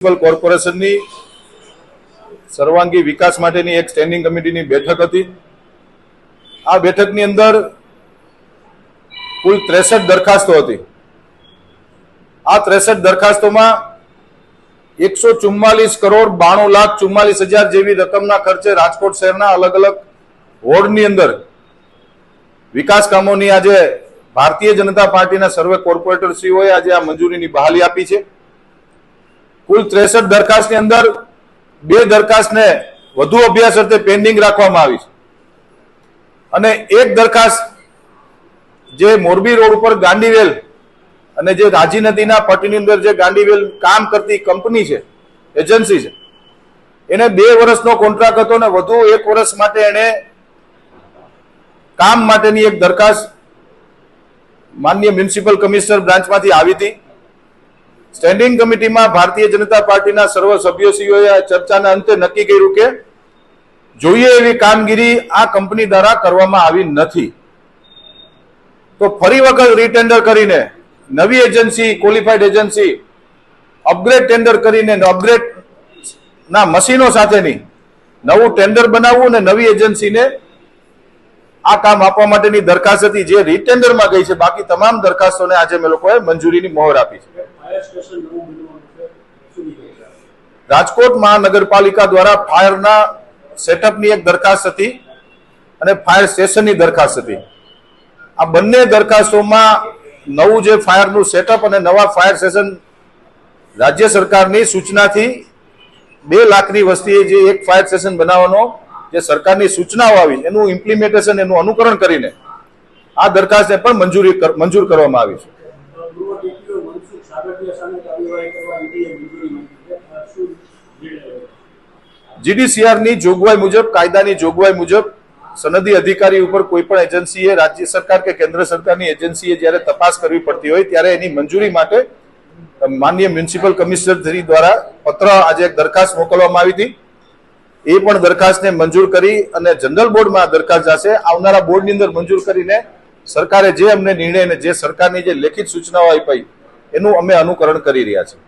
Municipal કોર્પોરેશનની સર્વાંગી વિકાસ માટેની એક સ્ટેન્ડિંગ કમિટીની બેઠક હતી। આ બેઠકની અંદર કુલ 63 દરખાસ્તો હતી। આ 63 દરખાસ્તોમાં 144 કરોડ 92,44,00,000 જેવી રકમના ખર્ચે રાજકોટ શહેરના અલગ અલગ વોર્ડની અંદર વિકાસ કામોની આજે ભારતીય જનતા પાર્ટીના સર્વે કોર્પોરેટરશ્રીઓએ આજે આ મંજૂરીની બહાલી આપી છે। કુલ 63 દરખાસ્તની અંદર 2 દરખાસ્તને વધુ અભ્યાસ અર્થે પેન્ડિંગ રાખવામાં આવી છે અને એક દરખાસ્ત જે મોરબી રોડ ઉપર ગાંડીવેલ અને જે રાજી નદીના પટની અંદર જે ગાંડીવેલ કામ કરતી કંપની છે, એજન્સી છે, એને 2 વર્ષનો કોન્ટ્રાક્ટ હતો ને વધુ 1 વર્ષ માટે એને કામ માટેની એક દરખાસ્ત માનનીય મ્યુનિસિપલ કમિશનર બ્રાન્ચમાંથી આવી હતી। સ્ટેન્ડિંગ કમિટીમાં ભારતીય જનતા પાર્ટીના સર્વ સભ્યોશ્રીઓએ ચર્ચાના અંતે નક્કી કર્યું કે જોઈએ એવી કામગીરી આ કંપની દ્વારા કરવામાં આવી નથી, તો ફરી વખત રીટેન્ડર કરીને નવી agency, qualified agency upgrade tender કરીને અપગ્રેડ ના મશીનો સાથેની નવું ટેન્ડર બનાવવું અને નવી એજન્સીને આ કામ આપવા માટેની દરખાસ્ત હતી, જે રીટેન્ડરમાં ગઈ છે। બાકી તમામ દરખાસ્તોને આજે અમે લોકોએ મંજૂરીની મોહર આપી છે। રાજકોટ મહાનગરપાલિકા દ્વારા ફાયરના સેટઅપની એક દરખાસ્ત હતી અને ફાયર સ્ટેશનની દરખાસ્ત હતી। આ બંને દરખાસ્તોમાં નવું જે ફાયરનું સેટઅપ અને નવા ફાયર સ્ટેશન રાજ્ય સરકારની સૂચનાથી 2 લાખની વસ્તીએ જે એક ફાયર સ્ટેશન બનાવવાનો જે સરકારની સૂચનાઓ આવી એનું ઇમ્પ્લિમેન્ટેશન, એનું અનુકરણ કરીને આ દરખાસ્તને પણ મંજૂર કરવામાં આવી છે। જીડીસીઆરની જોગવાઈ મુજબ, કાયદાની જોગવાઈ મુજબ સનદી અધિકારી ઉપર કોઈ પણ એજન્સીએ, રાજ્ય સરકાર કે કેન્દ્ર સરકારની એજન્સીએ જ્યારે તપાસ કરવી પડતી હોય ત્યારે એની મંજૂરી માટે માનનીય મ્યુનિસિપલ કમિશનર શ્રી દ્વારા પત્ર આજે એક દરખાસ્ત મોકલવામાં આવી હતી। એ પણ દરખાસ્તને મંજૂર કરી અને જનરલ બોર્ડમાં આ દરખાસ્ત જશે। આવનારા બોર્ડની અંદર મંજૂર કરીને સરકારે જે અમને નિર્ણય અને જે સરકારની જે લેખિત સૂચનાઓ આપી એનું અમે અનુકરણ કરી રહ્યા છીએ।